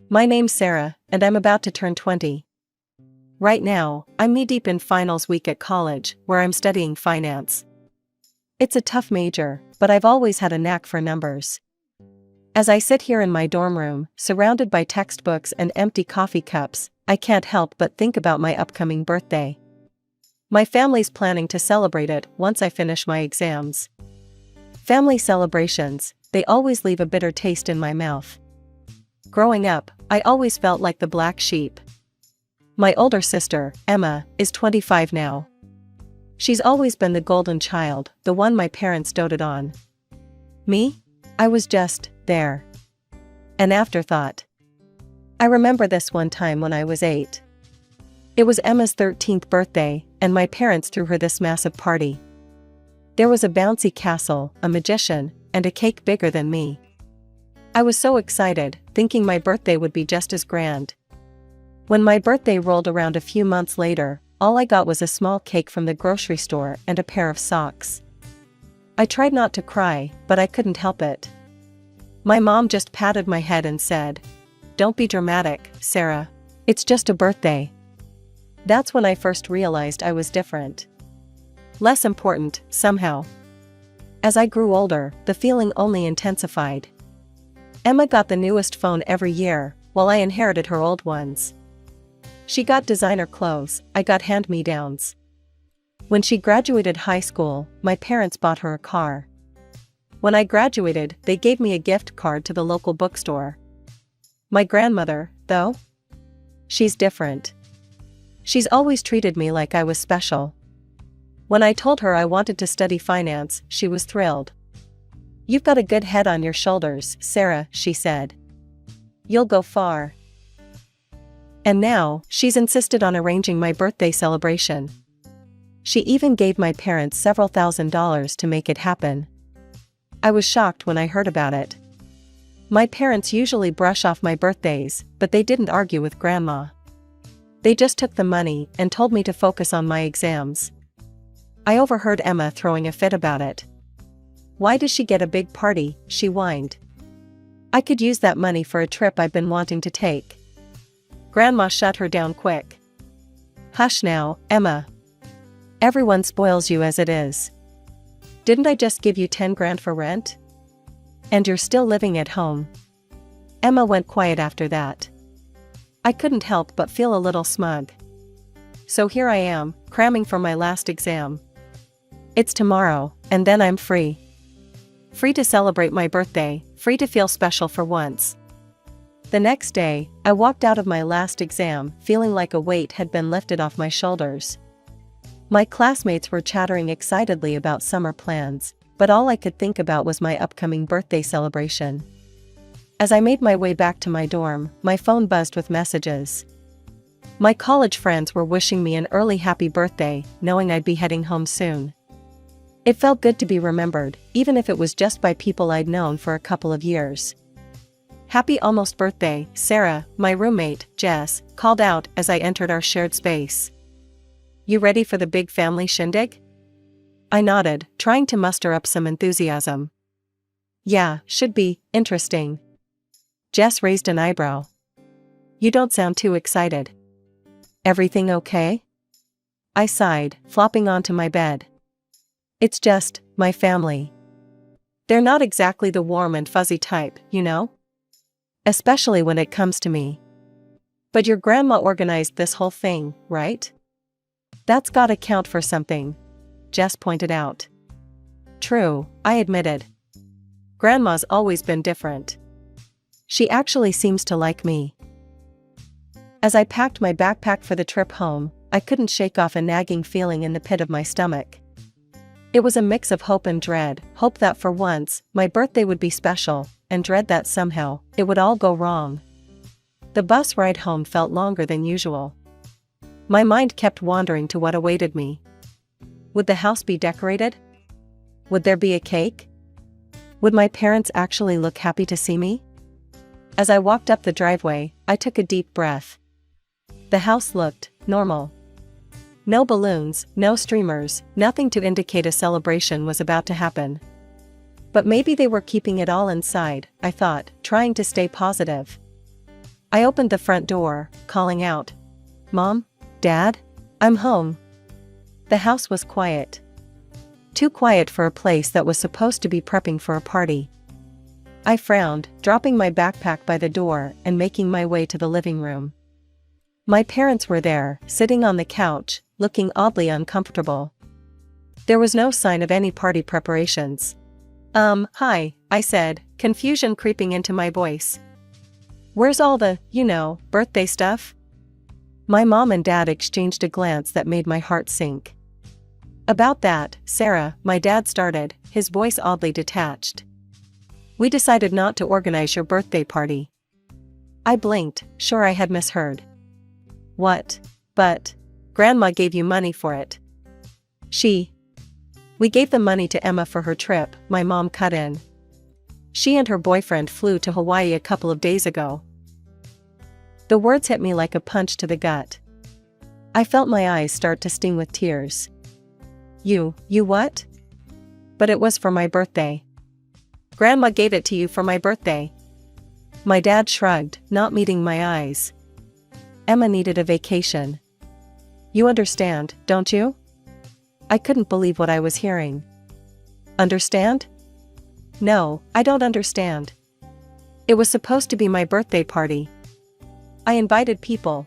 My name's Sarah, and I'm about to turn 20. Right now, I'm knee-deep in finals week at college, where I'm studying finance. It's a tough major, but I've always had a knack for numbers. As I sit here in my dorm room, surrounded by textbooks and empty coffee cups, I can't help but think about my upcoming birthday. My family's planning to celebrate it once I finish my exams. Family celebrations, they always leave a bitter taste in my mouth. Growing up, I always felt like the black sheep. My older sister, Emma, is 25 now. She's always been the golden child, the one my parents doted on. Me? I was just there. An afterthought. I remember this one time when I was 8. It was Emma's 13th birthday, and my parents threw her this massive party. There was a bouncy castle, a magician, and a cake bigger than me. I was so excited, thinking my birthday would be just as grand. When my birthday rolled around a few months later, all I got was a small cake from the grocery store and a pair of socks. I tried not to cry, but I couldn't help it. My mom just patted my head and said, "Don't be dramatic, Sarah. It's just a birthday." That's when I first realized I was different. Less important, somehow. As I grew older, the feeling only intensified. Emma got the newest phone every year, while I inherited her old ones. She got designer clothes, I got hand-me-downs. When she graduated high school, my parents bought her a car. When I graduated, they gave me a gift card to the local bookstore. My grandmother, though? She's different. She's always treated me like I was special. When I told her I wanted to study finance, she was thrilled. "You've got a good head on your shoulders, Sarah," she said. "You'll go far." And now, she's insisted on arranging my birthday celebration. She even gave my parents several $1,000s to make it happen. I was shocked when I heard about it. My parents usually brush off my birthdays, but they didn't argue with Grandma. They just took the money and told me to focus on my exams. I overheard Emma throwing a fit about it. "Why does she get a big party?" she whined. "I could use that money for a trip I've been wanting to take." Grandma shut her down quick. "Hush now, Emma. Everyone spoils you as it is. Didn't I just give you 10 grand for rent? And you're still living at home." Emma went quiet after that. I couldn't help but feel a little smug. So here I am, cramming for my last exam. It's tomorrow, and then I'm free. Free to celebrate my birthday, free to feel special for once. The next day, I walked out of my last exam feeling like a weight had been lifted off my shoulders. My classmates were chattering excitedly about summer plans, but all I could think about was my upcoming birthday celebration. As I made my way back to my dorm, my phone buzzed with messages. My college friends were wishing me an early happy birthday, knowing I'd be heading home soon. It felt good to be remembered, even if it was just by people I'd known for a couple of years. "Happy almost birthday, Sarah," my roommate, Jess, called out as I entered our shared space. "You ready for the big family shindig?" I nodded, trying to muster up some enthusiasm. "Yeah, should be interesting." Jess raised an eyebrow. "You don't sound too excited. Everything okay?" I sighed, flopping onto my bed. "It's just, my family. They're not exactly the warm and fuzzy type, you know? Especially when it comes to me. But your grandma organized this whole thing, right? That's gotta count for something," Jess pointed out. "True," I admitted. "Grandma's always been different. She actually seems to like me." As I packed my backpack for the trip home, I couldn't shake off a nagging feeling in the pit of my stomach. It was a mix of hope and dread, hope that for once, my birthday would be special, and dread that somehow, it would all go wrong. The bus ride home felt longer than usual. My mind kept wandering to what awaited me. Would the house be decorated? Would there be a cake? Would my parents actually look happy to see me? As I walked up the driveway, I took a deep breath. The house looked normal. No balloons, no streamers, nothing to indicate a celebration was about to happen. But maybe they were keeping it all inside, I thought, trying to stay positive. I opened the front door, calling out, "Mom? Dad? I'm home." The house was quiet. Too quiet for a place that was supposed to be prepping for a party. I frowned, dropping my backpack by the door and making my way to the living room. My parents were there, sitting on the couch, looking oddly uncomfortable. There was no sign of any party preparations. Hi," I said, confusion creeping into my voice. "Where's all the, birthday stuff?" My mom and dad exchanged a glance that made my heart sink. "About that, Sarah," my dad started, his voice oddly detached. "We decided not to organize your birthday party." I blinked, sure I had misheard. "What? But Grandma gave you money for it." We gave the money to Emma for her trip," my mom cut in. "She and her boyfriend flew to Hawaii a couple of days ago." The words hit me like a punch to the gut. I felt my eyes start to sting with tears. You what?" "But it was for my birthday." "Grandma gave it to you for my birthday." My dad shrugged, not meeting my eyes. "Emma needed a vacation. You understand, don't you?" I couldn't believe what I was hearing. "Understand?" "No, I don't understand. It was supposed to be my birthday party. I invited people.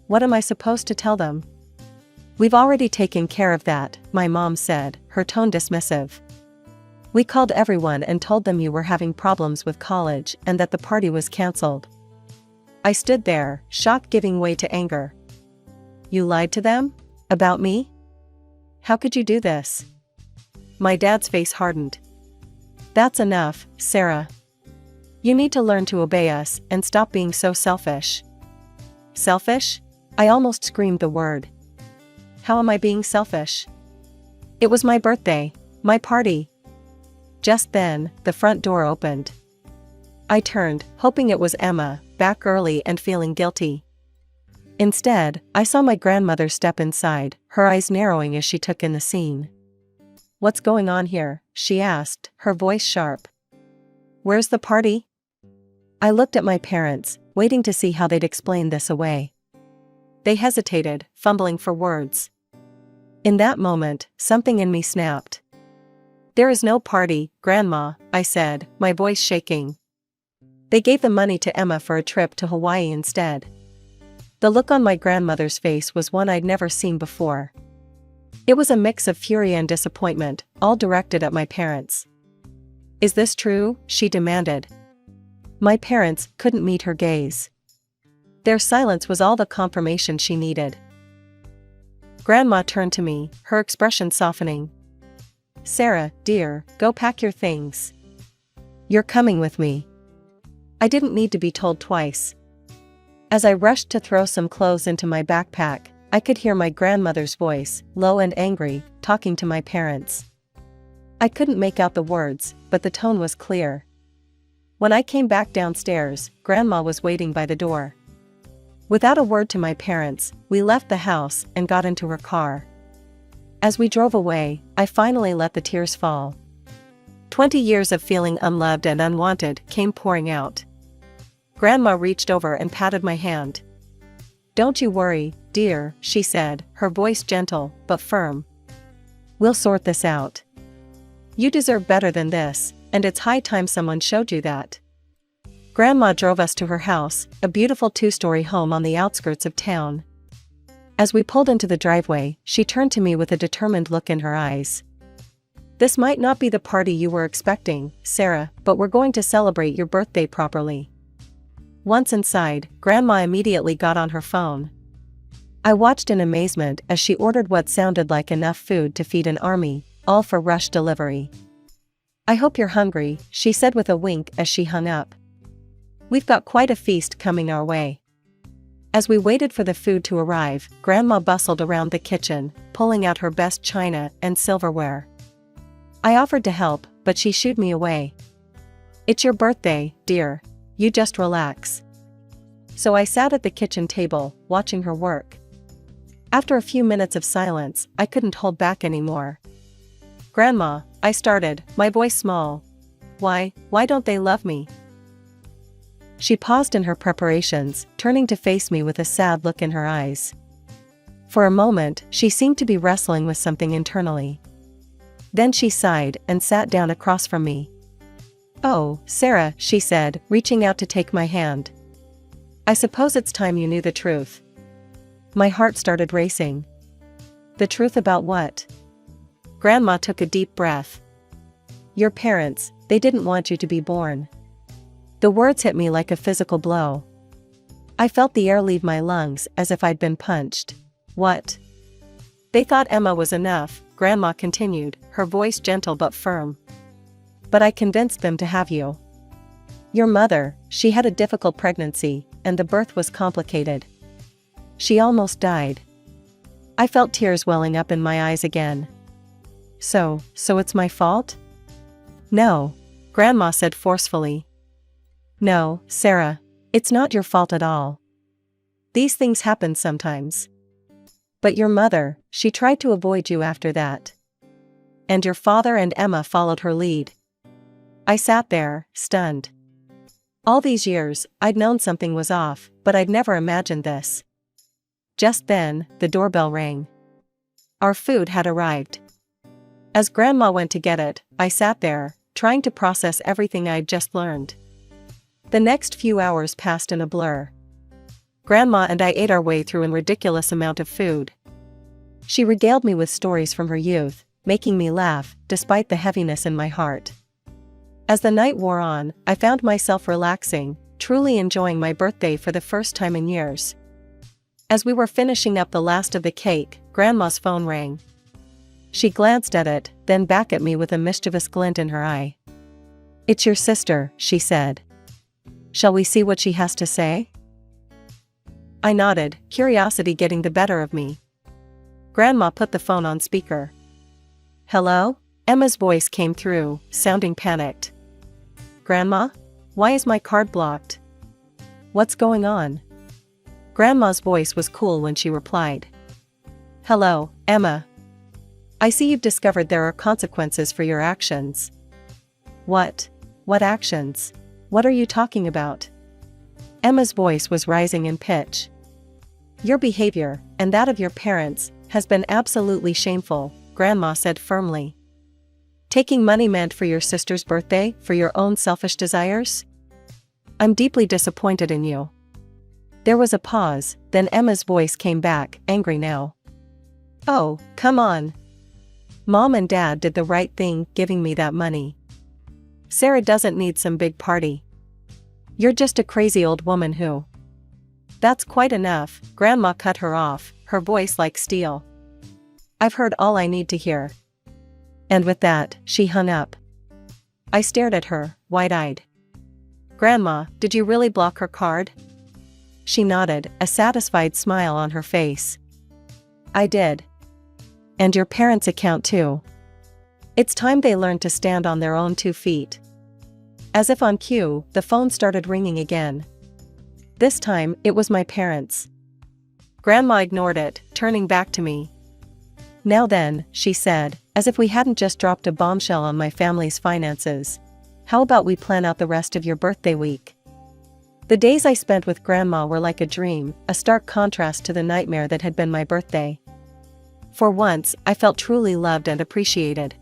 What am I supposed to tell them?" "We've already taken care of that," my mom said, her tone dismissive. "We called everyone and told them you were having problems with college and that the party was cancelled." I stood there, shock giving way to anger. "You lied to them? About me? How could you do this?" My dad's face hardened. "That's enough, Sarah. You need to learn to obey us and stop being so selfish." "Selfish?" I almost screamed the word. "How am I being selfish? It was my birthday, my party." Just then, the front door opened. I turned, hoping it was Emma, back early and feeling guilty. Instead, I saw my grandmother step inside, her eyes narrowing as she took in the scene. "What's going on here?" she asked, her voice sharp. "Where's the party?" I looked at my parents, waiting to see how they'd explain this away. They hesitated, fumbling for words. In that moment, something in me snapped. "There is no party, Grandma," I said, my voice shaking. "They gave the money to Emma for a trip to Hawaii instead." The look on my grandmother's face was one I'd never seen before. It was a mix of fury and disappointment, all directed at my parents. "Is this true?" she demanded. My parents couldn't meet her gaze. Their silence was all the confirmation she needed. Grandma turned to me, her expression softening. "Sarah, dear, go pack your things. You're coming with me." I didn't need to be told twice. As I rushed to throw some clothes into my backpack, I could hear my grandmother's voice, low and angry, talking to my parents. I couldn't make out the words, but the tone was clear. When I came back downstairs, Grandma was waiting by the door. Without a word to my parents, we left the house and got into her car. As we drove away, I finally let the tears fall. 20 years of feeling unloved and unwanted came pouring out. Grandma reached over and patted my hand. "Don't you worry, dear," she said, her voice gentle but firm. "We'll sort this out. You deserve better than this, and it's high time someone showed you that." Grandma drove us to her house, a beautiful 2-story home on the outskirts of town. As we pulled into the driveway, she turned to me with a determined look in her eyes. "This might not be the party you were expecting, Sarah, but we're going to celebrate your birthday properly." Once inside, Grandma immediately got on her phone. I watched in amazement as she ordered what sounded like enough food to feed an army, all for rush delivery. "I hope you're hungry," she said with a wink as she hung up. "We've got quite a feast coming our way." As we waited for the food to arrive, Grandma bustled around the kitchen, pulling out her best china and silverware. I offered to help, but she shooed me away. "It's your birthday, dear. You just relax." So I sat at the kitchen table, watching her work. After a few minutes of silence, I couldn't hold back anymore. "Grandma," I started, my voice small. Why don't they love me?" She paused in her preparations, turning to face me with a sad look in her eyes. For a moment, she seemed to be wrestling with something internally. Then she sighed and sat down across from me. "Oh, Sarah," she said, reaching out to take my hand. "I suppose it's time you knew the truth." My heart started racing. The truth about what? Grandma took a deep breath. "Your parents, they didn't want you to be born." The words hit me like a physical blow. I felt the air leave my lungs as if I'd been punched. "What?" "They thought Emma was enough," Grandma continued, her voice gentle but firm. "But I convinced them to have you. Your mother, she had a difficult pregnancy, and the birth was complicated. She almost died." I felt tears welling up in my eyes again. So it's my fault?" "No," Grandma said forcefully. "No, Sarah, it's not your fault at all. These things happen sometimes. But your mother, she tried to avoid you after that. And your father and Emma followed her lead." I sat there, stunned. All these years, I'd known something was off, but I'd never imagined this. Just then, the doorbell rang. Our food had arrived. As Grandma went to get it, I sat there, trying to process everything I'd just learned. The next few hours passed in a blur. Grandma and I ate our way through a ridiculous amount of food. She regaled me with stories from her youth, making me laugh, despite the heaviness in my heart. As the night wore on, I found myself relaxing, truly enjoying my birthday for the first time in years. As we were finishing up the last of the cake, Grandma's phone rang. She glanced at it, then back at me with a mischievous glint in her eye. "It's your sister," she said. "Shall we see what she has to say?" I nodded, curiosity getting the better of me. Grandma put the phone on speaker. "Hello?" Emma's voice came through, sounding panicked. "Grandma? Why is my card blocked? What's going on?" Grandma's voice was cool when she replied. "Hello, Emma. I see you've discovered there are consequences for your actions." "What? What actions? What are you talking about?" Emma's voice was rising in pitch. "Your behavior, and that of your parents, has been absolutely shameful," Grandma said firmly. "Taking money meant for your sister's birthday for your own selfish desires? I'm deeply disappointed in you." There was a pause, then Emma's voice came back, angry now. "Oh, come on. Mom and Dad did the right thing giving me that money. Sarah doesn't need some big party. You're just a crazy old woman who—" "That's quite enough," Grandma cut her off, her voice like steel. "I've heard all I need to hear." And with that, she hung up. I stared at her, wide-eyed. "Grandma, did you really block her card?" She nodded, a satisfied smile on her face. "I did. And your parents' account too. It's time they learned to stand on their own 2 feet." As if on cue, the phone started ringing again. This time, it was my parents. Grandma ignored it, turning back to me. "Now then," she said, as if we hadn't just dropped a bombshell on my family's finances. "How about we plan out the rest of your birthday week?" The days I spent with Grandma were like a dream, a stark contrast to the nightmare that had been my birthday. For once, I felt truly loved and appreciated.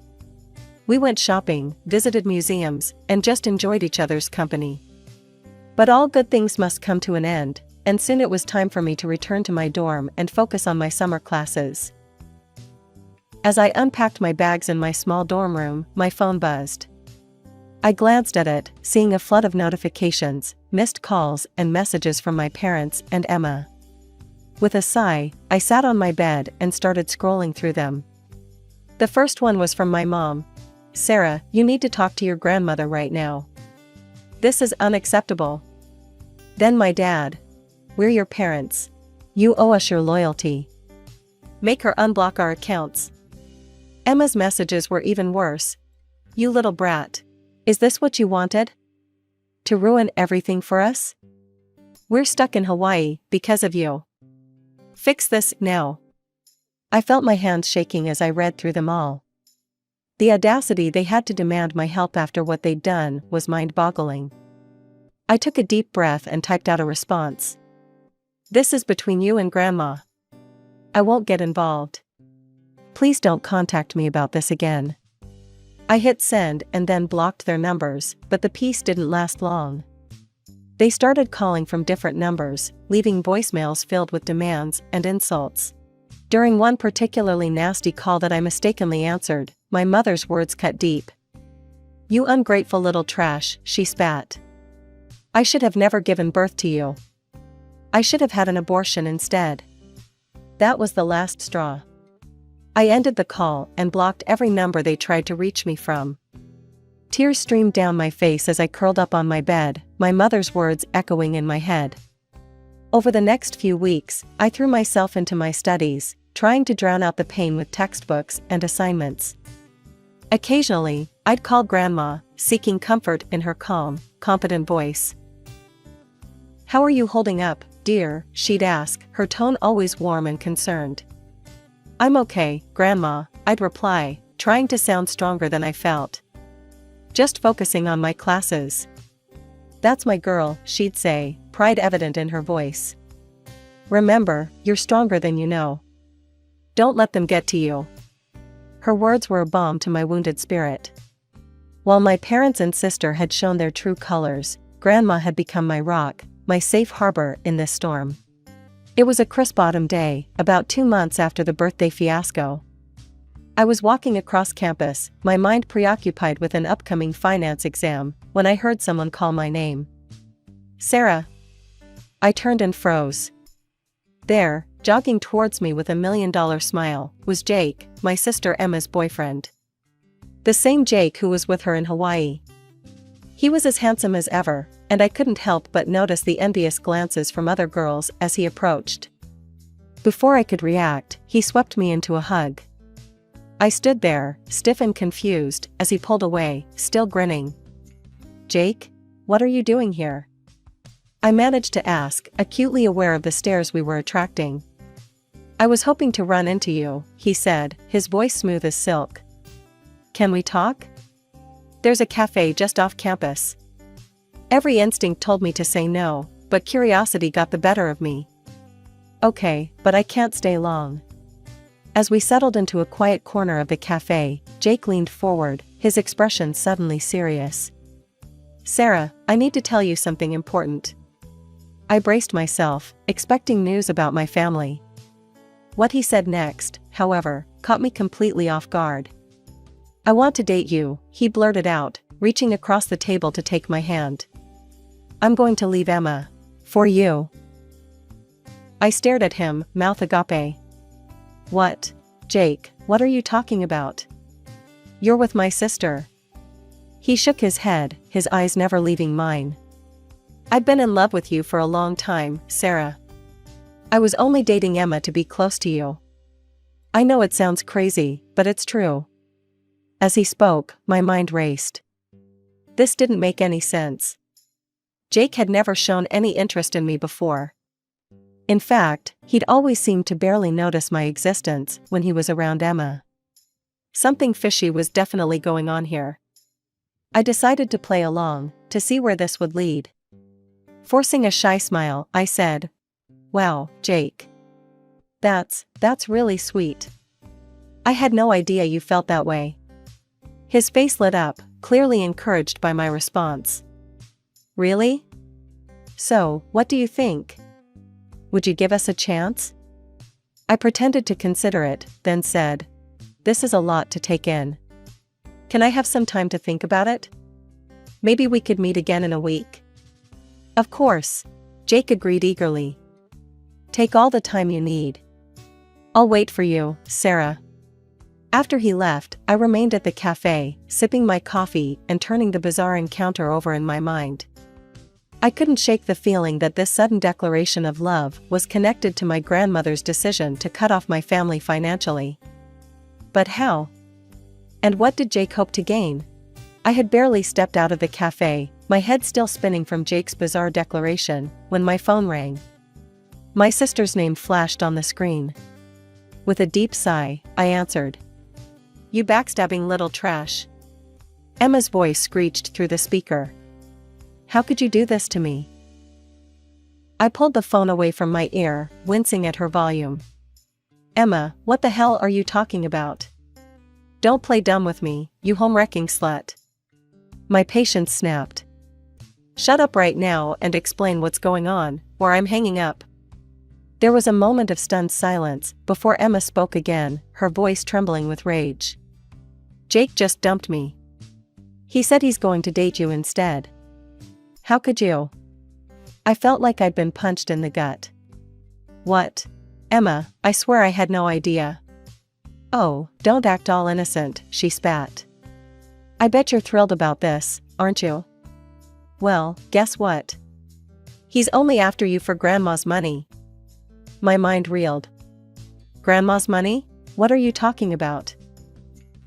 We went shopping, visited museums, and just enjoyed each other's company. But all good things must come to an end, and soon it was time for me to return to my dorm and focus on my summer classes. As I unpacked my bags in my small dorm room, my phone buzzed. I glanced at it, seeing a flood of notifications, missed calls, and messages from my parents and Emma. With a sigh, I sat on my bed and started scrolling through them. The first one was from my mom. "Sarah, you need to talk to your grandmother right now. This is unacceptable." Then my dad. "We're your parents. You owe us your loyalty. Make her unblock our accounts." Emma's messages were even worse. "You little brat. Is this what you wanted? To ruin everything for us? We're stuck in Hawaii because of you. Fix this now." I felt my hands shaking as I read through them all. The audacity they had to demand my help after what they'd done was mind-boggling. I took a deep breath and typed out a response. This is between you and Grandma. I won't get involved. Please don't contact me about this again. I hit send and then blocked their numbers, but the peace didn't last long. They started calling from different numbers, leaving voicemails filled with demands and insults. During one particularly nasty call that I mistakenly answered, my mother's words cut deep. "You ungrateful little trash," she spat. "I should have never given birth to you. I should have had an abortion instead." That was the last straw. I ended the call and blocked every number they tried to reach me from. Tears streamed down my face as I curled up on my bed, my mother's words echoing in my head. Over the next few weeks, I threw myself into my studies, trying to drown out the pain with textbooks and assignments. Occasionally, I'd call Grandma, seeking comfort in her calm, competent voice. "How are you holding up, dear?" she'd ask, her tone always warm and concerned. "I'm okay, Grandma," I'd reply, trying to sound stronger than I felt. "Just focusing on my classes." "That's my girl," she'd say, pride evident in her voice. "Remember, you're stronger than you know. Don't let them get to you." Her words were a balm to my wounded spirit. While my parents and sister had shown their true colors, Grandma had become my rock, my safe harbor in this storm. It was a crisp autumn day, about 2 months after the birthday fiasco. I was walking across campus, my mind preoccupied with an upcoming finance exam, when I heard someone call my name. "Sarah." I turned and froze. There, jogging towards me with a $1,000,000 smile, was Jake, my sister Emma's boyfriend. The same Jake who was with her in Hawaii. He was as handsome as ever, and I couldn't help but notice the envious glances from other girls as he approached. Before I could react, he swept me into a hug. I stood there, stiff and confused, as he pulled away, still grinning. "Jake, what are you doing here?" I managed to ask, acutely aware of the stares we were attracting. "I was hoping to run into you," he said, his voice smooth as silk. "Can we talk? There's a cafe just off campus." Every instinct told me to say no, but curiosity got the better of me. "Okay, but I can't stay long." As we settled into a quiet corner of the cafe, Jake leaned forward, his expression suddenly serious. "Sarah, I need to tell you something important." I braced myself, expecting news about my family. What he said next, however, caught me completely off guard. "I want to date you," he blurted out, reaching across the table to take my hand. "I'm going to leave Emma. For you." I stared at him, mouth agape. "What? Jake, what are you talking about? You're with my sister." He shook his head, his eyes never leaving mine. "I've been in love with you for a long time, Sarah. I was only dating Emma to be close to you. I know it sounds crazy, but it's true." As he spoke, my mind raced. This didn't make any sense. Jake had never shown any interest in me before. In fact, he'd always seemed to barely notice my existence when he was around Emma. Something fishy was definitely going on here. I decided to play along, to see where this would lead. Forcing a shy smile, I said, "Wow, Jake. That's really sweet. I had no idea you felt that way." His face lit up, clearly encouraged by my response. "Really? So, what do you think? Would you give us a chance?" I pretended to consider it, then said, "This is a lot to take in. Can I have some time to think about it? Maybe we could meet again in a week." "Of course," Jake agreed eagerly. "Take all the time you need. I'll wait for you, Sarah." After he left, I remained at the cafe, sipping my coffee and turning the bizarre encounter over in my mind. I couldn't shake the feeling that this sudden declaration of love was connected to my grandmother's decision to cut off my family financially. But how? And what did Jake hope to gain? I had barely stepped out of the cafe, my head still spinning from Jake's bizarre declaration, when my phone rang. My sister's name flashed on the screen. With a deep sigh, I answered. "You backstabbing little trash." Emma's voice screeched through the speaker. How could you do this to me? I pulled the phone away from my ear, wincing at her volume. Emma, what the hell are you talking about? Don't play dumb with me, you home-wrecking slut. My patience snapped. Shut up right now and explain what's going on, or I'm hanging up. There was a moment of stunned silence before Emma spoke again, her voice trembling with rage. Jake just dumped me. He said he's going to date you instead. How could you? I felt like I'd been punched in the gut. What? Emma, I swear I had no idea. Oh, don't act all innocent, she spat. I bet you're thrilled about this, aren't you? Well, guess what? He's only after you for Grandma's money. My mind reeled. Grandma's money? What are you talking about?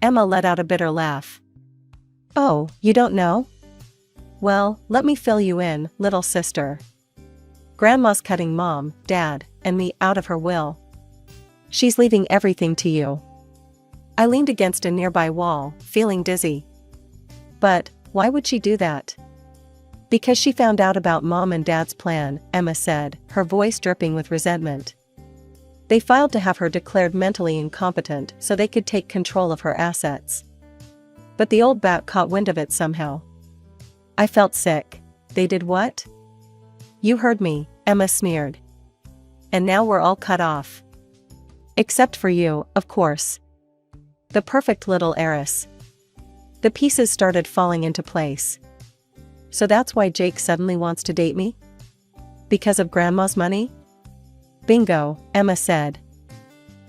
Emma let out a bitter laugh. Oh, you don't know? Well, let me fill you in, little sister. Grandma's cutting Mom, Dad, and me out of her will. She's leaving everything to you. I leaned against a nearby wall, feeling dizzy. But, why would she do that? Because she found out about Mom and Dad's plan, Emma said, her voice dripping with resentment. They filed to have her declared mentally incompetent so they could take control of her assets. But the old bat caught wind of it somehow. I felt sick. They did what? You heard me, Emma sneered. And now we're all cut off. Except for you, of course. The perfect little heiress. The pieces started falling into place. So that's why Jake suddenly wants to date me? Because of Grandma's money? Bingo, Emma said.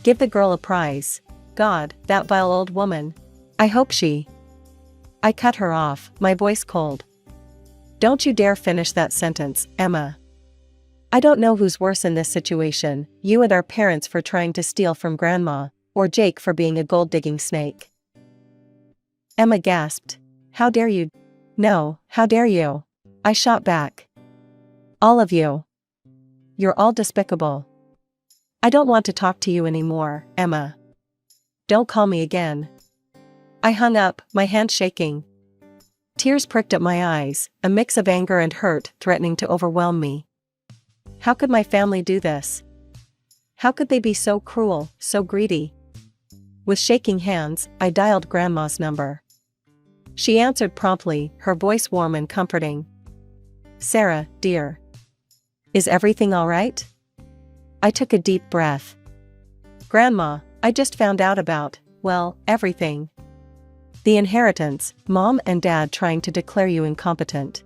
Give the girl a prize. God, that vile old woman. I hope she... I cut her off, my voice cold. Don't you dare finish that sentence, Emma. I don't know who's worse in this situation, you and our parents for trying to steal from Grandma, or Jake for being a gold-digging snake. Emma gasped. How dare you? No, how dare you? I shot back. All of you. You're all despicable. I don't want to talk to you anymore, Emma. Don't call me again. I hung up, my hand shaking. Tears pricked at my eyes, a mix of anger and hurt threatening to overwhelm me. How could my family do this? How could they be so cruel, so greedy? With shaking hands, I dialed Grandma's number. She answered promptly, her voice warm and comforting. Sarah, dear. Is everything all right? I took a deep breath. Grandma, I just found out about, well, everything. The inheritance, Mom and Dad trying to declare you incompetent.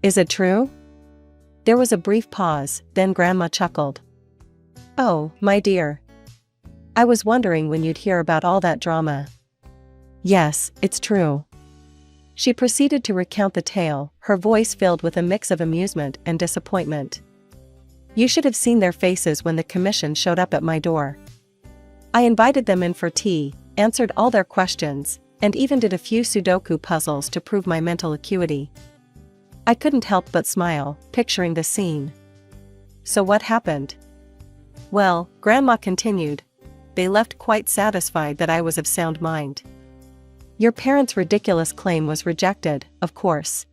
Is it true? There was a brief pause, then Grandma chuckled. Oh, my dear. I was wondering when you'd hear about all that drama. Yes, it's true. She proceeded to recount the tale, her voice filled with a mix of amusement and disappointment. You should have seen their faces when the commission showed up at my door. I invited them in for tea, answered all their questions, and even did a few Sudoku puzzles to prove my mental acuity. I couldn't help but smile, picturing the scene. So what happened? Well, Grandma continued. They left quite satisfied that I was of sound mind. Your parents' ridiculous claim was rejected, of course.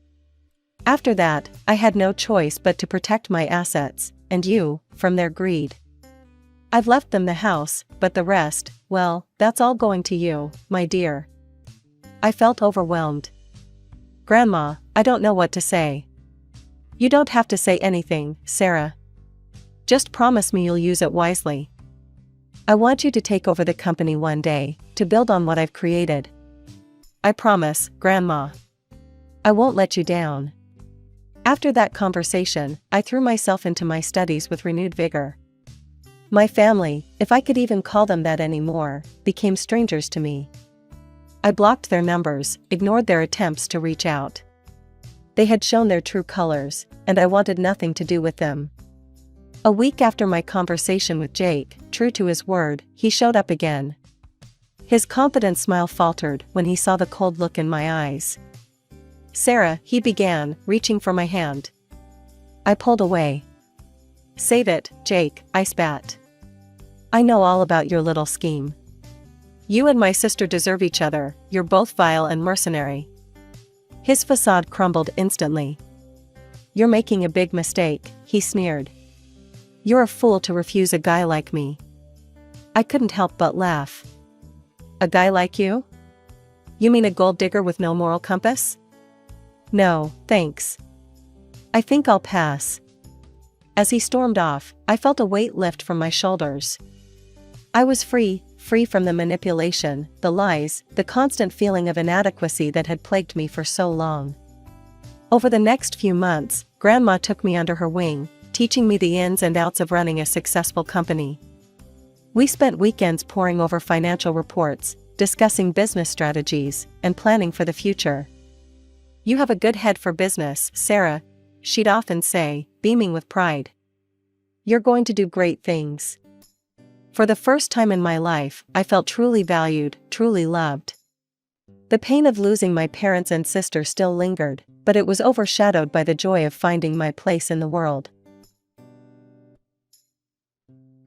After that, I had no choice but to protect my assets, and you, from their greed. I've left them the house, but the rest, well, that's all going to you, my dear. I felt overwhelmed. Grandma, I don't know what to say. You don't have to say anything, Sarah. Just promise me you'll use it wisely. I want you to take over the company one day, to build on what I've created. I promise, Grandma. I won't let you down. After that conversation, I threw myself into my studies with renewed vigor. My family, if I could even call them that anymore, became strangers to me. I blocked their numbers, ignored their attempts to reach out. They had shown their true colors, and I wanted nothing to do with them. A week after my conversation with Jake, true to his word, he showed up again. His confident smile faltered when he saw the cold look in my eyes. Sarah, he began, reaching for my hand. I pulled away. Save it, Jake, I spat. I know all about your little scheme. You and my sister deserve each other, you're both vile and mercenary. His facade crumbled instantly. "You're making a big mistake," he sneered. "You're a fool to refuse a guy like me." I couldn't help but laugh. "A guy like you? You mean a gold digger with no moral compass?" "No, thanks. I think I'll pass." As he stormed off, I felt a weight lift from my shoulders. I was free from the manipulation, the lies, the constant feeling of inadequacy that had plagued me for so long. Over the next few months, Grandma took me under her wing, teaching me the ins and outs of running a successful company. We spent weekends poring over financial reports, discussing business strategies, and planning for the future. "You have a good head for business, Sarah," she'd often say, beaming with pride. "You're going to do great things." For the first time in my life, I felt truly valued, truly loved. The pain of losing my parents and sister still lingered, but it was overshadowed by the joy of finding my place in the world.